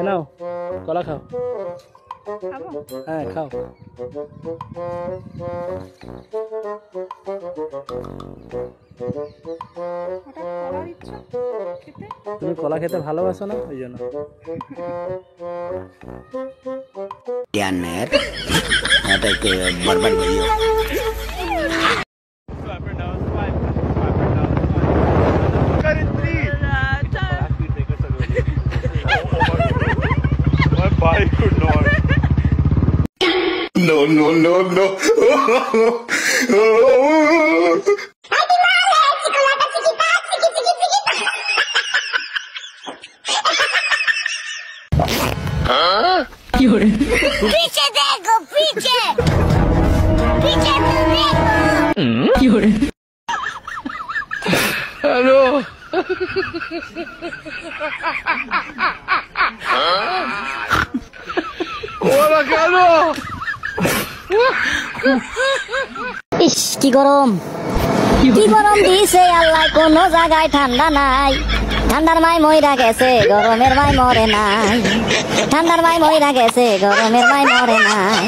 নাও কলা খাও। খাবো? হ্যাঁ খাও। হঠাৎ কলার ইচ্ছা খেতে? তুমি কলা খেতে ভালোবাসো না ওই জন্য। ध्यान में यार आता है बर्बाद video no no no no पीछे देखो पीछे पीछे तो देखो हेलो ওরা কেন ইস কি গরম দিছে আল্লাহ, কোনো জায়গায় ঠান্ডা নাই। ঠান্ডার মাই মইরা গেছে, গরমের মাই মরে নাই। ঠান্ডার মাই মইরা গেছে, গরমের মাই মরে নাই।